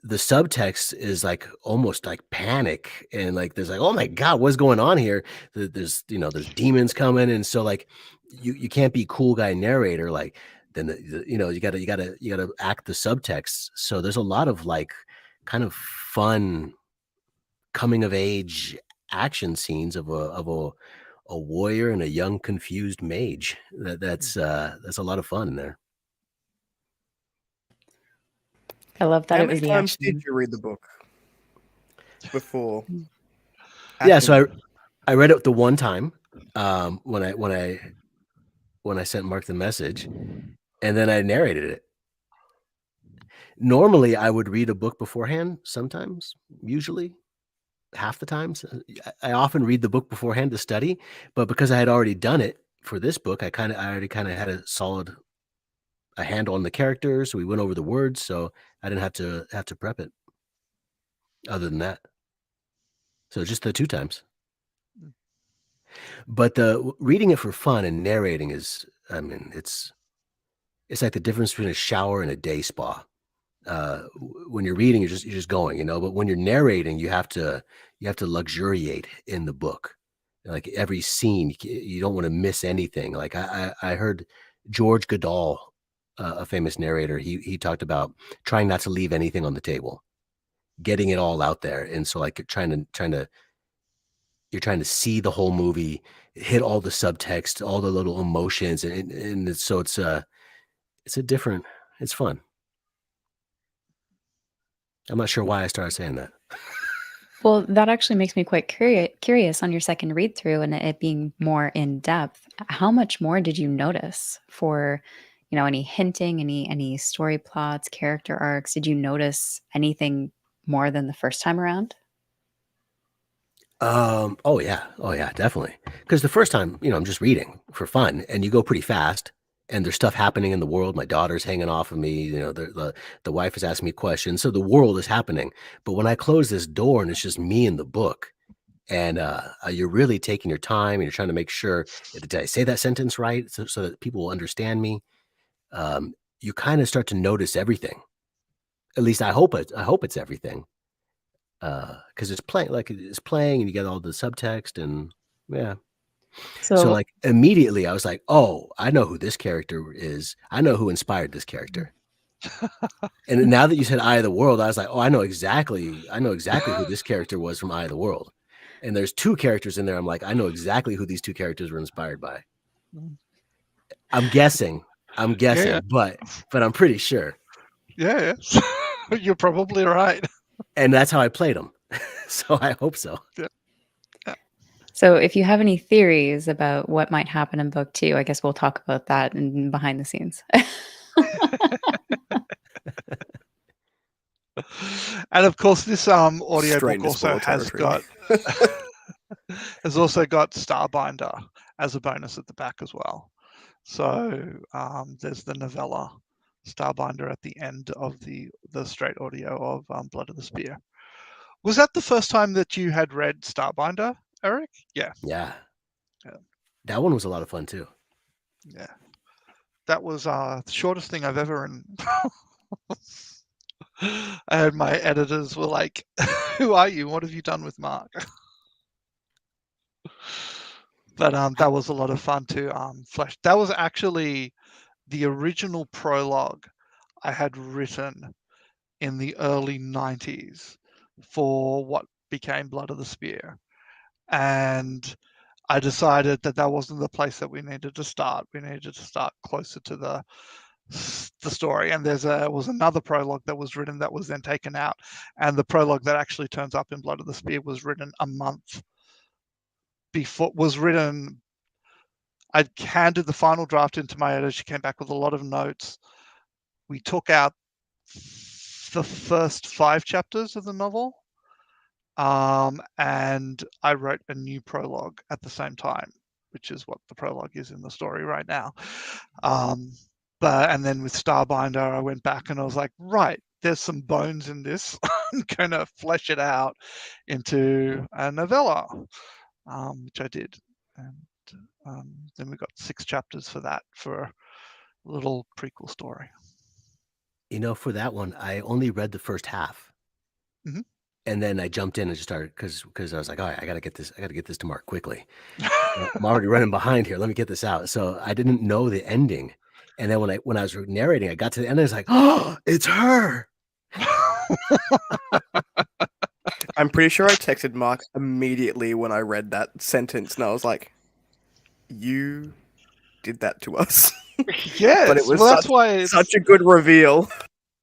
the subtext is like almost like panic, and like there's like, oh my god, what's going on here? There's there's demons coming, and so like you can't be cool guy narrator, like then you gotta act the subtext. So there's a lot of like kind of fun coming of age action scenes of a warrior and a young confused mage. That's a lot of fun in there. I love that How it was many the times action. did you read the book before? Yeah, so acting? I read it the one time when I sent Mark the message, and then I narrated it. Normally, I would read a book beforehand. Sometimes, usually, half the times, I often read the book beforehand to study. But because I had already done it for this book, I already kind of had a handle on the characters. So we went over the words, so I didn't have to prep it. Other than that, so just the two times. But the reading it for fun and narrating is, I mean, it's like the difference between a shower and a day spa. When you're reading, you're just going, but when you're narrating, you have to luxuriate in the book. Like every scene, you don't want to miss anything. Like I heard George Goodall, a famous narrator, he talked about trying not to leave anything on the table, getting it all out there. And so like you're trying to see the whole movie, hit all the subtext, all the little emotions, and it's a different, it's fun. I'm not sure why I started saying that. Well, that actually makes me quite curious on your second read through and it being more in depth. How much more did you notice for, any hinting, any story plots, character arcs? Did you notice anything more than the first time around? Oh yeah, definitely. Because the first time, I'm just reading for fun, and you go pretty fast, and there's stuff happening in the world. My daughter's hanging off of me. The wife is asking me questions, so the world is happening. But when I close this door and it's just me and the book, and you're really taking your time, and you're trying to make sure, did I say that sentence right, so that people will understand me. You kind of start to notice everything. At least I hope it's everything. Because it's playing, and you get all the subtext, and yeah. So, So, like, immediately I was like, "Oh, I know who this character is. I know who inspired this character." And now that you said "Eye of the World," I was like, "Oh, I know exactly who this character was from Eye of the World." And there's two characters in there. I'm like, I know exactly who these two characters were inspired by. I'm guessing, Yeah, but I'm pretty sure. yeah. You're probably right. And that's how I played them. So I hope so. Yeah. so if you have any theories about what might happen in book 2, I guess we'll talk about that in behind the scenes. And of course, this Straight audiobook into also spoiler has territory. got Starbinder as a bonus at the back as well. So there's the novella Starbinder at the end of the straight audio of Blood of the Spear. Was that the first time that you had read Starbinder, Eric? Yeah. Yeah. Yeah. That one was a lot of fun too. Yeah. That was the shortest thing I've ever written. And my editors were like, "Who are you? What have you done with Mark?" But that was a lot of fun to flesh. That was actually the original prologue I had written in the early 90s for what became Blood of the Spear. And I decided that that wasn't the place that we needed to start. We needed to start closer to the story. And was another prologue that was written that was then taken out. And the prologue that actually turns up in Blood of the Spear was written a month before, I handed the final draft into my editor. She came back with a lot of notes. We took out the first 5 chapters of the novel, and I wrote a new prologue at the same time, which is what the prologue is in the story right now. And then with Starbinder, I went back and I was like, right, there's some bones in this. I'm going to flesh it out into a novella, which I did. And then we got 6 chapters for that, for a little prequel story. For that one, I only read the first half. Mhm. And then I jumped in and just started because I was like, all right, I gotta get this to Mark quickly. I'm already running behind here. Let me get this out. So I didn't know the ending. And then when I was narrating, I got to the end, I was like, oh, it's her. I'm pretty sure I texted Mark immediately when I read that sentence, and I was like, "You did that to us." But it Yes, was well, that's why such a good reveal.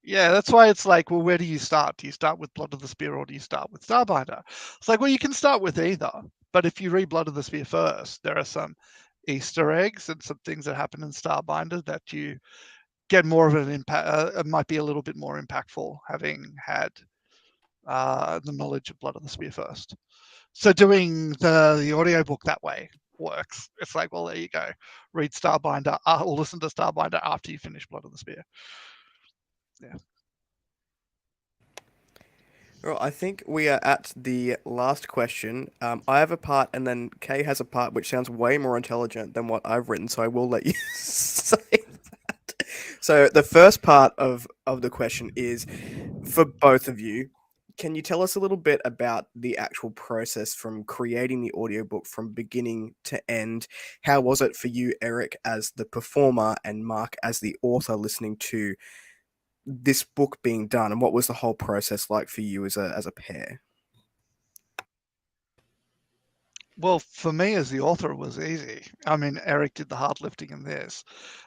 yeah, that's why it's like, well, where do you start? Do you start with Blood of the Spear or do you start with Starbinder? It's like, well, you can start with either, but if you read Blood of the Spear first, there are some Easter eggs and some things that happen in Starbinder that you get more of an impact. It might be a little bit more impactful having had the knowledge of Blood of the Spear first. So doing the audiobook that way works. It's like, well, there you go. Read Starbinder or listen to Starbinder after you finish Blood of the Spear. Yeah. Well, I think we are at the last question. I have a part, and then Kay has a part, which sounds way more intelligent than what I've written. So I will let you say that. So the first part of the question is for both of you. Can you tell us a little bit about the actual process from creating the audiobook from beginning to end? How was it for you, Eric, as the performer, and Mark as the author, listening to this book being done, and what was the whole process like for you as a pair? Well, for me as the author, it was easy. I mean, Eric did the hard lifting in this.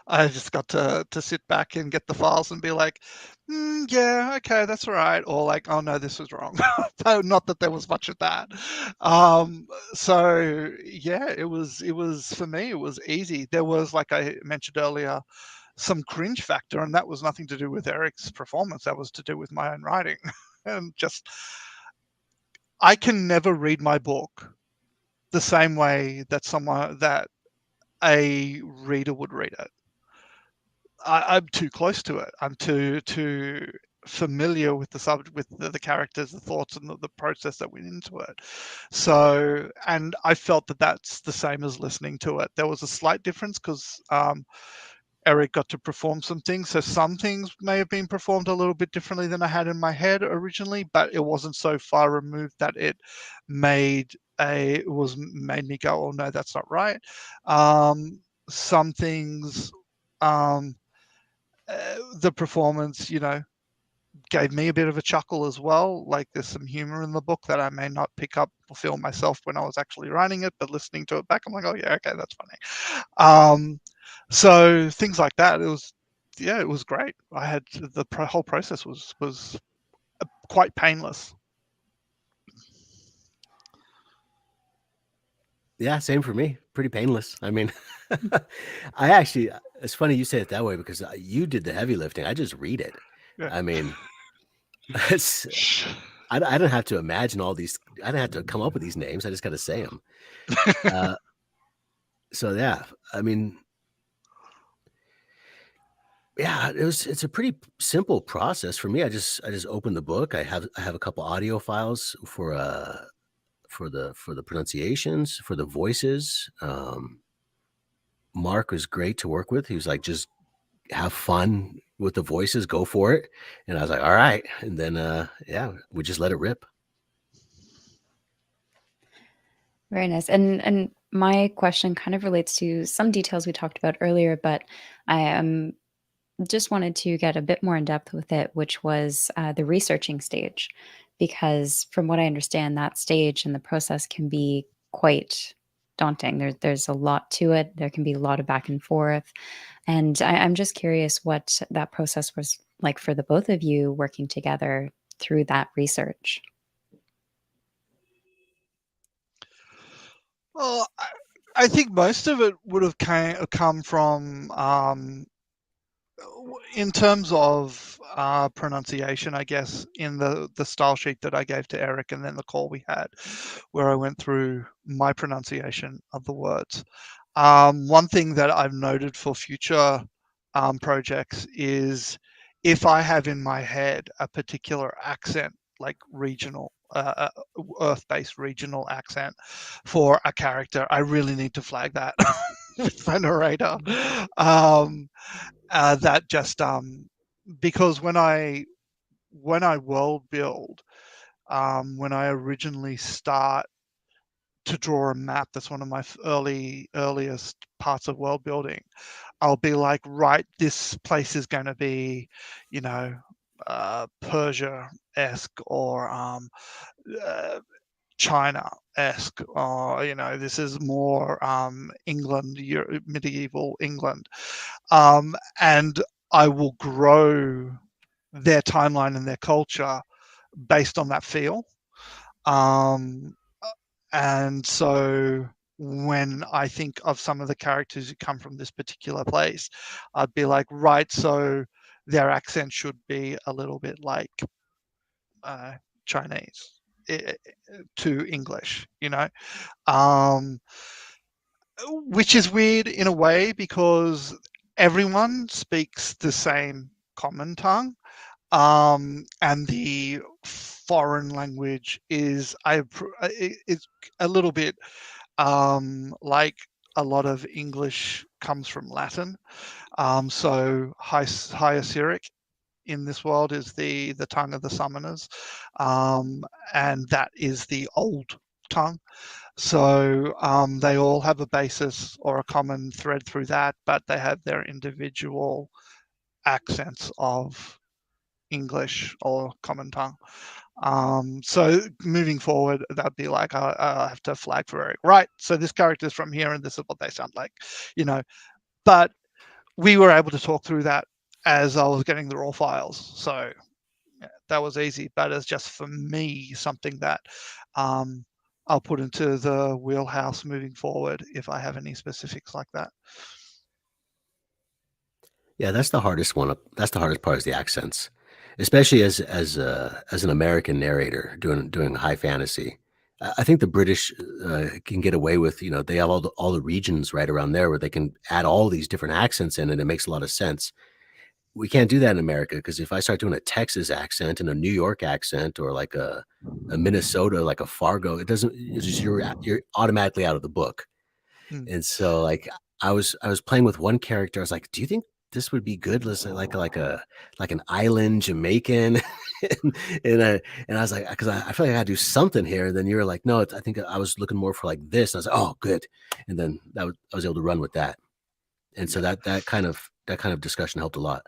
I just got to sit back and get the files and be like, yeah, okay, that's all right. Or like, oh no, this was wrong. Not that there was much of that. So yeah, it was for me, it was easy. There was, like I mentioned earlier, some cringe factor, and that was nothing to do with Eric's performance. That was to do with my own writing. And just, I can never read my book the same way that a reader would read it. I'm too close to it. I'm too familiar with the characters, the thoughts, and the process that went into it. So, and I felt that that's the same as listening to it. There was a slight difference because Eric got to perform some things. So some things may have been performed a little bit differently than I had in my head originally, but it wasn't so far removed that it made made me go, oh no, that's not right. Some things, um, the performance, gave me a bit of a chuckle as well. Like, there's some humor in the book that I may not pick up or feel myself when I was actually writing it, but listening to it back, I'm like, oh yeah, okay, that's funny. So things like that. It was great. I had whole process was quite painless. Yeah, same for me. Pretty painless. I mean, I actually, it's funny you say it that way because you did the heavy lifting. I just read it. Yeah. I mean, it's, I don't have to imagine all these. I don't have to come up with these names. I just got to say them. So yeah, I mean, yeah, it's a pretty simple process for me. I just open the book. I have a couple audio files for the pronunciations, for the voices. Mark was great to work with. He was like, just have fun with the voices, go for it. And I was like, all right. And then yeah, we just let it rip. Very nice. And my question kind of relates to some details we talked about earlier, but I just wanted to get a bit more in depth with it, which was the researching stage, because from what I understand, that stage and the process can be quite daunting. There's a lot to it. There can be a lot of back and forth, and I'm just curious what that process was like for the both of you working together through that research. Well, I think most of it would have come from, in terms of pronunciation, I guess, in the style sheet that I gave to Eric, and then the call we had, where I went through my pronunciation of the words. One thing that I've noted for future projects is, if I have in my head a particular accent, like regional, Earth-based regional accent for a character, I really need to flag that with my narrator. That just because when I world build, when I originally start to draw a map, that's one of my earliest parts of world building. I'll be like, right, this place is going to be, you know, Persia-esque, or China-esque, or this is more England, medieval England, and I will grow their timeline and their culture based on that feel. And so when I think of some of the characters who come from this particular place, I'd be like, right, so their accent should be a little bit like Chinese to English, which is weird in a way because everyone speaks the same common tongue, and the foreign language is a little bit like a lot of English comes from Latin. So High Assyric in this world is the tongue of the summoners, and that is the old tongue. So they all have a basis or a common thread through that, but they have their individual accents of English or common tongue. So moving forward, that'd be like I have to flag for Eric. Right. So this character's from here, and this is what they sound like, you know. But we were able to talk through that as I was getting the raw files. So yeah, that was easy. But it's just for me something that I'll put into the wheelhouse moving forward if I have any specifics like that. Yeah, that's the hardest one. That's the hardest part is the accents, especially as an American narrator doing high fantasy. I think the British can get away with, they have all the regions right around there where they can add all these different accents in, and it makes a lot of sense. We can't do that in America because if I start doing a Texas accent and a New York accent or like a Minnesota, like a Fargo, it doesn't. It's just you're automatically out of the book. And so like I was playing with one character. I was like, do you think this would be good? Listen, like an island Jamaican, and I was like, because I feel like I gotta do something here. And then you were like, no, I think I was looking more for like this. And I was like, oh, good. And then I was able to run with that. And so that kind of discussion helped a lot.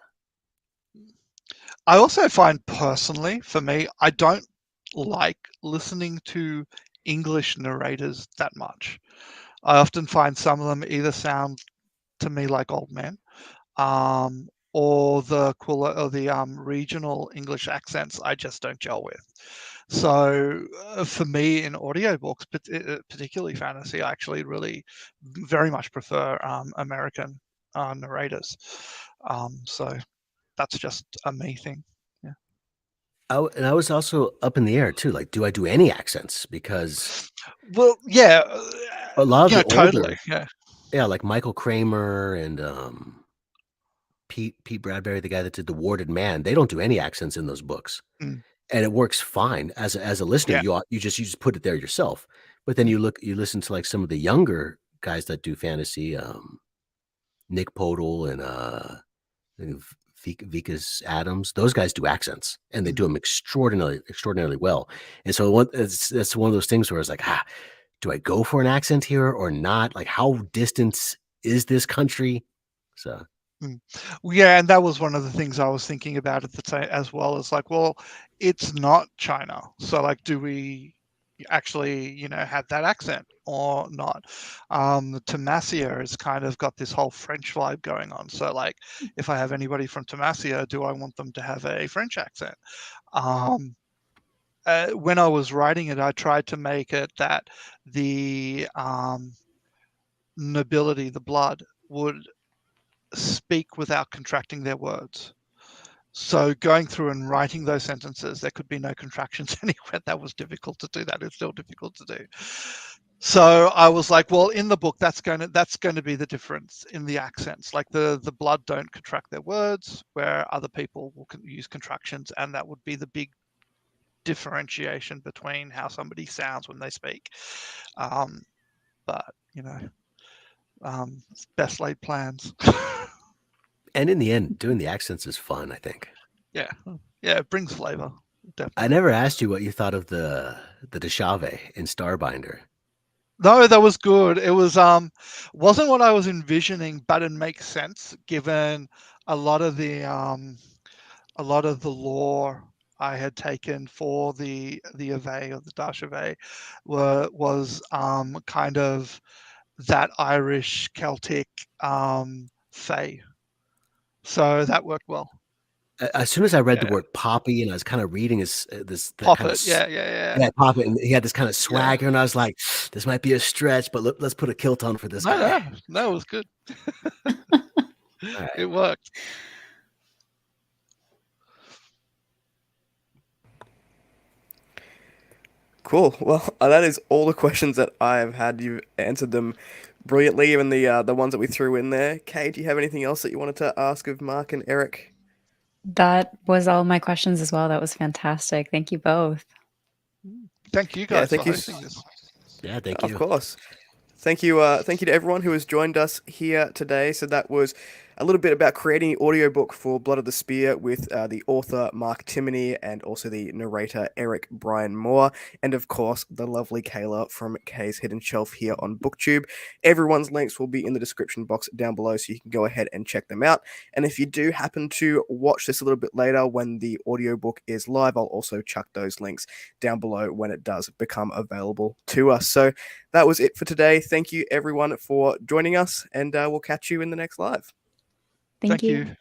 I also find personally, for me, I don't like listening to English narrators that much. I often find some of them either sound to me like old men, or the regional English accents I just don't gel with. So for me in audiobooks, particularly fantasy, I actually really very much prefer American narrators. So that's just a me thing. Yeah. And I was also up in the air too. Like, do I do any accents? Because Well, yeah, a lot of the totally. older, yeah, like Michael Kramer and Pete Bradbury, the guy that did The Warded Man, they don't do any accents in those books, Mm, and it works fine. As a listener, yeah. you just put it there yourself. But then you listen to like some of the younger guys that do fantasy, Nick Podol and Vikas Adams. Those guys do accents, and they do them extraordinarily well. And so that's one of those things where it's like, do I go for an accent here or not? Like, how distant is this country? So. Well, yeah, and that was one of the things I was thinking about at the time as well. It's like, well, it's not China, so like, do we actually, have that accent or not? The Tamasia has kind of got this whole French vibe going on. So like, if I have anybody from Tamasia, do I want them to have a French accent? When I was writing it, I tried to make it that the nobility, the blood, would speak without contracting their words. So going through and writing those sentences, there could be no contractions anywhere. That was difficult to do. That is still difficult to do. So I was like, well, in the book, that's going to be the difference in the accents. Like the blood don't contract their words, where other people will use contractions, and that would be the big differentiation between how somebody sounds when they speak. But best laid plans. And in the end, doing the accents is fun, I think. Yeah, it brings flavor. Definitely. I never asked you what you thought of the Deshave in Starbinder. No, that was good. It was wasn't what I was envisioning, but it makes sense given a lot of the lore I had taken for the Ave or the Dashave was kind of that Irish Celtic fae. So that worked well. As soon as I read the Yeah. word Poppy and I was kind of reading that kind Poppet. of Yeah. Poppy, and he had this kind of swagger, and I was like, this might be a stretch, but let's put a kilt on for this guy. No, it was good. All right. It worked. Cool. Well, that is all the questions that I've had. You've answered them brilliantly, even the ones that we threw in there. Kay, do you have anything else that you wanted to ask of Mark and Eric? That was all my questions as well. That was fantastic. Thank you both. Thank you guys thank for you. hosting this. Yeah, thank you. Of course. Thank you to everyone who has joined us here today. So that was a little bit about creating the audiobook for Blood of the Spear with the author Mark Timmony and also the narrator Bryan Moore, and of course the lovely Kayla from Kay's Hidden Shelf here on BookTube. Everyone's links will be in the description box down below, so you can go ahead and check them out. And if you do happen to watch this a little bit later when the audiobook is live, I'll also chuck those links down below when it does become available to us. So that was it for today. Thank you everyone for joining us, and we'll catch you in the next live. Thank you. you.